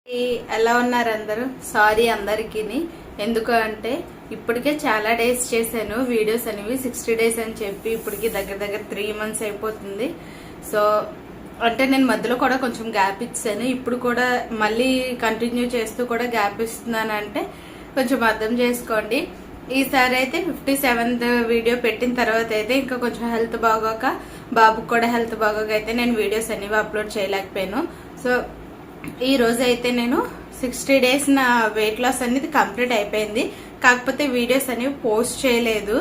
ఎలా ఉన్నారు అందరూ? సారీ అందరికి. ఎందుకు అంటే ఇప్పటికే చాలా డేస్ చేశాను వీడియోస్ అనేవి, 60 days అని చెప్పి ఇప్పటికి దగ్గర దగ్గర 3 months అయిపోతుంది. సో అంటే నేను మధ్యలో కూడా కొంచెం గ్యాప్ ఇచ్చాను, ఇప్పుడు కూడా మళ్ళీ కంటిన్యూ చేస్తూ కూడా గ్యాప్ ఇస్తున్నాను అంటే కొంచెం అర్థం చేసుకోండి. ఈసారి అయితే 57th వీడియో పెట్టిన తర్వాత అయితే ఇంకా కొంచెం హెల్త్ బాగోక, బాబుకి కూడా హెల్త్ బాగోక అయితే నేను వీడియోస్ అనేవి అప్లోడ్ చేయలేకపోయాను. సో ఈ రోజు అయితే నేను 60 days నా వెయిట్ లాస్ అనేది కంప్లీట్ అయిపోయింది. కాకపోతే వీడియోస్ అనేవి పోస్ట్ చేయలేదు,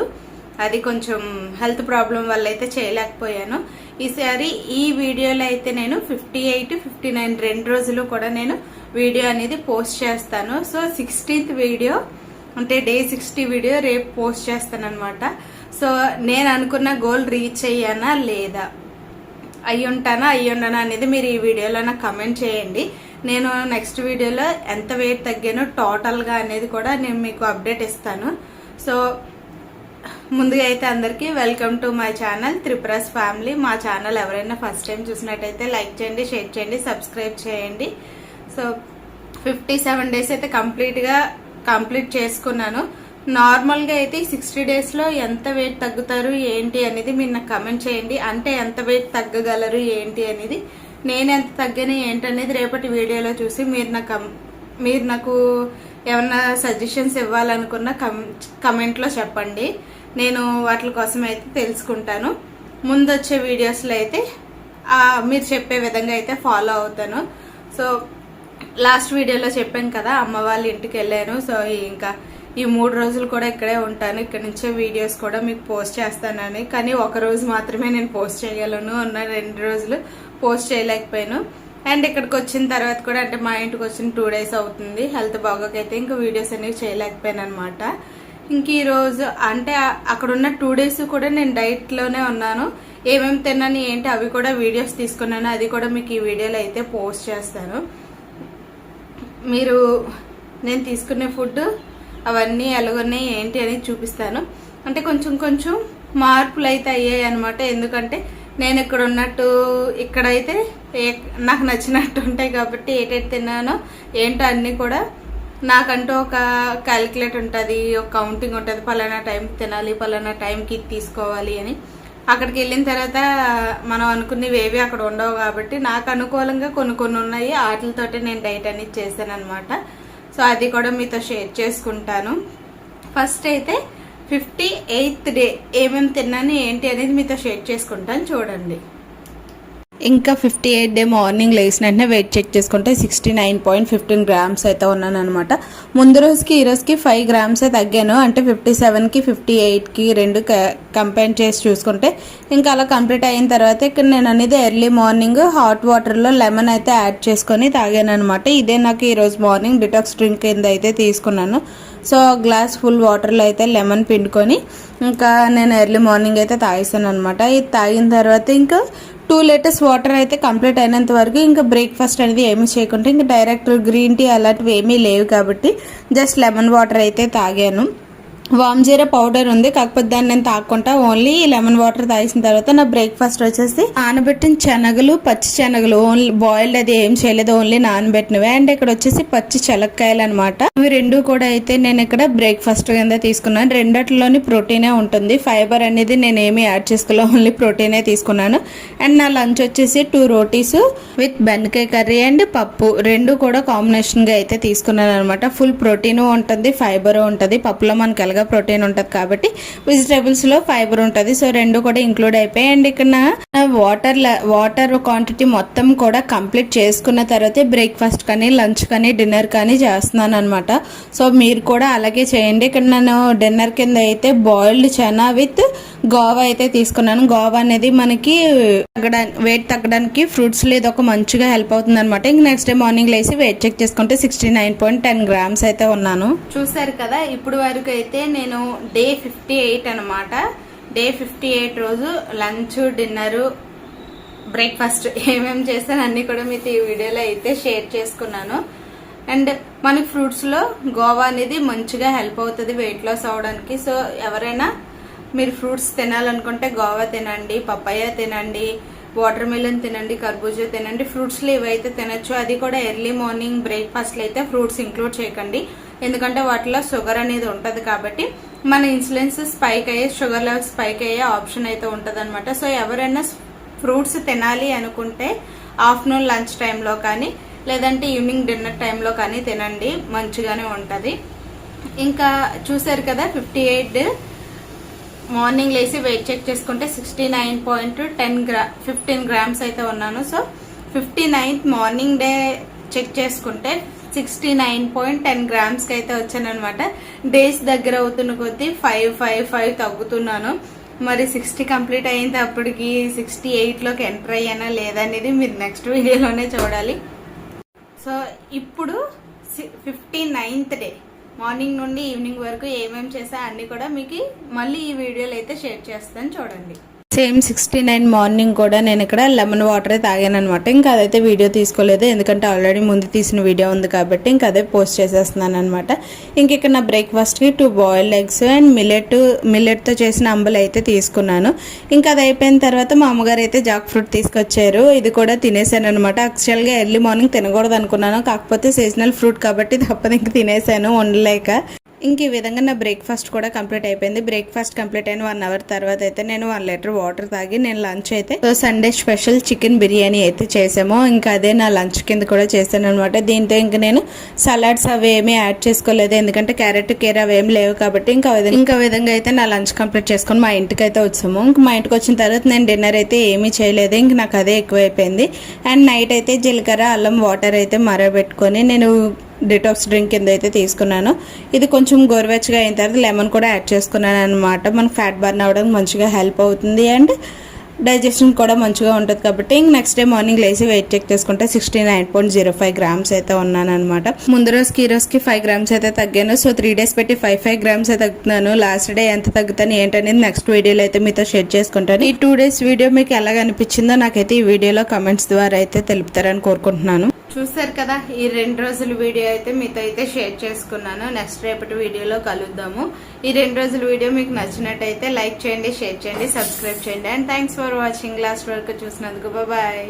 అది కొంచెం హెల్త్ ప్రాబ్లం వల్ల అయితే చేయలేకపోయాను. ఈసారి ఈ వీడియోలో అయితే నేను 58, 59 2 రోజులు కూడా నేను వీడియో అనేది పోస్ట్ చేస్తాను. సో 60th వీడియో అంటే డే 60 వీడియో రేపు పోస్ట్ చేస్తాను అనమాట. సో నేను అనుకున్న గోల్ రీచ్ అయ్యానా లేదా, అయ్యుంటానా అయ్యుండనా అనేది మీరు ఈ వీడియోలో నాకు కమెంట్ చేయండి. నేను నెక్స్ట్ వీడియోలో ఎంత వెయిట్ తగ్గానో టోటల్గా అనేది కూడా నేను మీకు అప్డేట్ ఇస్తాను. సో ముందుగా అయితే అందరికీ welcome to my channel Tripura's family. మా ఛానల్ ఎవరైనా ఫస్ట్ టైం చూసినట్టయితే లైక్ చేయండి, షేర్ చేయండి, సబ్స్క్రైబ్ చేయండి. సో 57 days అయితే కంప్లీట్ చేసుకున్నాను. నార్మల్గా అయితే 60 daysలో ఎంత వెయిట్ తగ్గుతారు ఏంటి అనేది మీరు నాకు కమెంట్ చేయండి. అంటే ఎంత వెయిట్ తగ్గగలరు ఏంటి అనేది, నేను ఎంత తగ్గాను ఏంటనేది రేపటి వీడియోలో చూసి మీరు నాకు ఏమన్నా సజెషన్స్ ఇవ్వాలనుకున్న కమెంట్లో చెప్పండి. నేను వాటి కోసం అయితే తెలుసుకుంటాను. ముందు వచ్చే వీడియోస్లో అయితే మీరు చెప్పే విధంగా అయితే ఫాలో అవుతాను. సో లాస్ట్ వీడియోలో చెప్పాను కదా, అమ్మ వాళ్ళ ఇంటికి వెళ్ళాను. సో ఇంకా ఈ 3 రోజులు కూడా ఇక్కడే ఉంటాను. ఇక్కడ నుంచే వీడియోస్ కూడా మీకు పోస్ట్ చేస్తానని, కానీ ఒక రోజు మాత్రమే నేను పోస్ట్ చేయగలను, ఉన్న 2 రోజులు పోస్ట్ చేయలేకపోయాను. అండ్ ఇక్కడికి వచ్చిన తర్వాత కూడా అంటే మా ఇంటికి వచ్చిన 2 days అవుతుంది. హెల్త్ బాగోకైతే ఇంకా వీడియోస్ అనేవి చేయలేకపోయాను అనమాట. ఇంక ఈ రోజు అంటే అక్కడ ఉన్న 2 days కూడా నేను డైట్లోనే ఉన్నాను. ఏమేమి తిన్నాను ఏంటి అవి కూడా వీడియోస్ తీసుకున్నాను, అది కూడా మీకు ఈ వీడియోలో అయితే పోస్ట్ చేస్తాను. మీరు నేను తీసుకునే ఫుడ్ అవన్నీ ఎలాగున్నాయి ఏంటి అనేది చూపిస్తాను. అంటే కొంచెం మార్పులు అయితే అయ్యాయి అనమాట. ఎందుకంటే నేను ఇక్కడ ఉన్నట్టు ఇక్కడైతే నాకు నచ్చినట్టు ఉంటాయి కాబట్టి ఏటైతే తిన్నానో ఏంటో అన్నీ కూడా నాకంటూ ఒక క్యాలిక్యులేట్ ఉంటుంది, ఒక కౌంటింగ్ ఉంటుంది. పలానా టైంకి తినాలి, పలానా టైంకి తీసుకోవాలి అని. అక్కడికి వెళ్ళిన తర్వాత మనం అనుకునేవి ఏవి అక్కడ ఉండవు కాబట్టి నాకు అనుకూలంగా కొన్ని ఉన్నాయి. వాటితోటి నేను డైట్ అనేది చేశాను అనమాట. సో అది కూడా మీతో షేర్ చేసుకుంటాను. ఫస్ట్ అయితే 58th day ఏమేమి తిన్నాను ఏంటి అనేది మీతో షేర్ చేసుకుంటాను, చూడండి. ఇంకా 58th day మార్నింగ్ లేచిన వెంటనే వెయిట్ చెక్ చేసుకుంటే 69.15 grams అయితే ఉన్నాను అనమాట. ముందు రోజుకి ఈ రోజుకి 5 grams తగ్గాను. అంటే 57కి 58కి రెండు కంపేర్ చేసి చూసుకుంటే ఇంకా అలా కంప్లీట్ అయిన తర్వాత ఇక్కడ నేను అనేది ఎర్లీ మార్నింగ్ హాట్ వాటర్లో లెమన్ అయితే యాడ్ చేసుకొని తాగాను అనమాట. ఇదే నాకు ఈరోజు మార్నింగ్ డిటాక్స్ డ్రింక్ కింద అయితే తీసుకున్నాను. సో గ్లాస్ ఫుల్ వాటర్లో అయితే లెమన్ పిండుకొని ఇంకా నేను ఎర్లీ మార్నింగ్ అయితే తాగేసాను అనమాట. ఇది తాగిన తర్వాత ఇంకా 2 liters వాటర్ అయితే కంప్లీట్ అయినంత వరకు ఇంకా బ్రేక్ఫాస్ట్ అనేది ఏమీ చేయకుండా ఇంకా డైరెక్ట్ గ్రీన్ టీ అలాంటివి ఏమీ లేవు కాబట్టి జస్ట్ లెమన్ వాటర్ అయితే తాగాను. వామ్ జీరా పౌడర్ ఉంది, కాకపోతే దాన్ని నేను తాగకుండా ఓన్లీ లెమన్ వాటర్ తాగిన తర్వాత నా బ్రేక్ఫాస్ట్ వచ్చేసి నానబెట్టిన శనగలు, పచ్చి శనగలు, ఓన్లీ బాయిల్డ్ అది ఏం చేయలేదు, ఓన్లీ నానబెట్టినవి. అండ్ ఇక్కడ వచ్చేసి పచ్చి చెలక్కాయలు అనమాట. ఇవి రెండు కూడా అయితే నేను ఇక్కడ బ్రేక్ఫాస్ట్ కింద తీసుకున్నాను. రెండిట్లోని ప్రోటీనే ఉంటుంది, ఫైబర్ అనేది నేను ఏమి యాడ్ చేసుకోలే, ఓన్లీ ప్రోటీనే తీసుకున్నాను. అండ్ నా లంచ్ వచ్చేసి 2 rotis విత్ బెండకాయ కర్రీ అండ్ పప్పు, రెండు కూడా కాంబినేషన్ గా అయితే తీసుకున్నాను అనమాట. ఫుల్ ప్రోటీన్ ఉంటుంది, ఫైబర్ ఉంటుంది. పప్పులో మనకి ప్రోటీన్ ఉంటుంది కాబట్టి వెజిటేబుల్స్ లో ఫైబర్ ఉంటుంది. సో రెండు కూడా ఇంక్లూడ్ అయిపోయాయి. అండ్ ఇక్కడ వాటర్ క్వాంటిటీ మొత్తం కూడా కంప్లీట్ చేసుకున్న తర్వాత బ్రేక్ఫాస్ట్ కానీ లంచ్ కానీ డిన్నర్ కానీ చేస్తున్నాను అనమాట. సో మీరు కూడా అలాగే చేయండి. ఇక్కడ నేను డిన్నర్ కింద అయితే బాయిల్డ్ చనా విత్ గోవా అయితే తీసుకున్నాను. గోవా అనేది మనకి వెయిట్ తగ్గడానికి ఫ్రూట్స్ లో ఇది ఒక మంచిగా హెల్ప్ అవుతుంది అనమాట. ఇంక నెక్స్ట్ డే మార్నింగ్ లేసి వెయిట్ చెక్ చేసుకుంటే 69.10 grams అయితే ఉన్నాను. చూసారు కదా, ఇప్పుడు వరకు అయితే నేను డే 58 అనమాట. డే 58 రోజు లంచ్, డిన్నర్, బ్రేక్ఫాస్ట్ ఏమేమి చేస్తాను అన్ని కూడా మీతో ఈ వీడియోలో అయితే షేర్ చేసుకున్నాను. అండ్ మనకి ఫ్రూట్స్లో గోవా అనేది మంచిగా హెల్ప్ అవుతుంది వెయిట్ లాస్ అవడానికి. సో ఎవరైనా మీరు ఫ్రూట్స్ తినాలనుకుంటే గోవా తినండి, పపాయ తినండి, వాటర్ మిలన్ తినండి, కర్బూజా తినండి, ఫ్రూట్స్లో ఇవైతే తినచ్చు. అది కూడా ఎర్లీ మార్నింగ్ బ్రేక్ఫాస్ట్లో అయితే ఫ్రూట్స్ ఇంక్లూడ్ చేయకండి, ఎందుకంటే వాటిలో షుగర్ అనేది ఉంటుంది కాబట్టి మన ఇన్సులిన్స్ స్పైక్ అయ్యే, షుగర్ లెవెల్స్ స్పైక్ అయ్యే ఆప్షన్ అయితే ఉంటుంది అనమాట. సో ఎవరైనా ఫ్రూట్స్ తినాలి అనుకుంటే ఆఫ్టర్నూన్ లంచ్ టైంలో కానీ లేదంటే ఈవినింగ్ డిన్నర్ టైంలో కానీ తినండి, మంచిగానే ఉంటుంది. ఇంకా చూసారు కదా 58 మార్నింగ్ లేసి వెయిట్ చెక్ చేసుకుంటే 69.15 గ్రామ్స్ అయితే ఉన్నాను. So 59th morning day check చేసుకుంటే 69.10 గ్రామ్స్కి అయితే వచ్చాను అనమాట. డేస్ దగ్గర అవుతున్న కొద్దీ 5 తగ్గుతున్నాను. మరి 60 కంప్లీట్ అయింది, అప్పటికి 68లోకి ఎంటర్ అయ్యానా లేదా అనేది మీరు నెక్స్ట్ వీడియోలోనే చూడాలి. సో ఇప్పుడు 59th డే మార్నింగ్ నుండి ఈవినింగ్ వరకు ఏమేమి చేసా అన్ని కూడా మీకు మళ్ళీ ఈ వీడియోలో అయితే షేర్ చేస్తాను, చూడండి. సేమ్ 69 మార్నింగ్ కూడా నేను ఇక్కడ లెమన్ వాటర్ తాగాను అనమాట. ఇంకా అదైతే వీడియో తీసుకోలేదు, ఎందుకంటే ఆల్రెడీ ముందు తీసిన వీడియో ఉంది కాబట్టి ఇంకా అదే పోస్ట్ చేసేస్తున్నాను అనమాట. ఇంక ఇక్కడ నా బ్రేక్ఫాస్ట్కి 2 బాయిల్డ్ ఎగ్స్ అండ్ మిల్లెట్తో చేసిన అంబలి అయితే తీసుకున్నాను. ఇంకా అది అయిపోయిన తర్వాత మా అమ్మగారు అయితే జాక్ ఫ్రూట్ తీసుకొచ్చారు, ఇది కూడా తినేసాను అనమాట. యాక్చువల్గా ఎర్లీ మార్నింగ్ తినకూడదు అనుకున్నాను, కాకపోతే సీజనల్ ఫ్రూట్ కాబట్టి తప్పదు ఇంక తినేసాను ఉండలేక. ఇంక ఈ విధంగా నా బ్రేక్ఫాస్ట్ కూడా కంప్లీట్ అయిపోయింది. బ్రేక్ఫాస్ట్ కంప్లీట్ అయిన 1 అవర్ తర్వాత అయితే నేను 1 లీటర్ వాటర్ తాగి నేను లంచ్ అయితే సండే స్పెషల్ చికెన్ బిర్యానీ అయితే చేసాము. ఇంకా అదే నా లంచ్ కింద కూడా చేశాను అనమాట. దీంతో ఇంకా నేను సలాడ్స్ అవి ఏమీ యాడ్ చేసుకోలేదు, ఎందుకంటే క్యారెట్ కీర అవి ఏమి లేవు కాబట్టి. ఇంకా విధంగా అయితే నా లంచ్ కంప్లీట్ చేసుకొని మా ఇంటికి అయితే వచ్చాము. ఇంకా మా ఇంటికి వచ్చిన తర్వాత నేను డిన్నర్ అయితే ఏమీ చేయలేదు, ఇంక నాకు అదే ఎక్కువైపోయింది. అండ్ నైట్ అయితే జీలకర్ర అల్లం వాటర్ అయితే మరగబెట్టుకొని నేను డిటాక్స్ డ్రింక్ కింద అయితే తీసుకున్నాను. ఇది కొంచెం గోరువెచ్చగా అయిన తర్వాత లెమన్ కూడా యాడ్ చేసుకున్నాను అనమాట. మనకు ఫ్యాట్ బర్న్ అవ్వడానికి మంచిగా హెల్ప్ అవుతుంది అండ్ డైజెషన్ కూడా మంచిగా ఉంటుంది కాబట్టి. ఇంక నెక్స్ట్ డే మార్నింగ్ లేసి వెయిట్ చెక్ చేసుకుంటే 69.05 గ్రామ్స్ అయితే ఉన్నాను అనమాట. ముందు రోజుకి ఈ రోజుకి 5 గ్రామ్స్ అయితే తగ్గాను. సో 3 డేస్ పెట్టి 5 గ్రామ్స్ అయితే తగ్గుతున్నాను. లాస్ట్ డే ఎంత తగ్గుతాను ఏంటనేది నెక్స్ట్ వీడియోలో అయితే మీతో షేర్ చేసుకుంటాను. ఈ 2 డేస్ వీడియో మీకు ఎలాగ అనిపించిందో నాకైతే ఈ వీడియోలో కమెంట్స్ ద్వారా అయితే తెలుపుతారని కోరుకుంటున్నాను. చూసారు కదా, ఈ 2 రోజుల వీడియో అయితే మీతో అయితే షేర్ చేసుకున్నాను. నెక్స్ట్ రేపటి వీడియోలో కలుద్దాము. ఈ 2 రోజుల వీడియో మీకు నచ్చినట్టయితే లైక్ చేయండి, షేర్ చేయండి, సబ్స్క్రైబ్ చేయండి. And thanks for watching. Last వరకు చూసినందుకు బాయ్.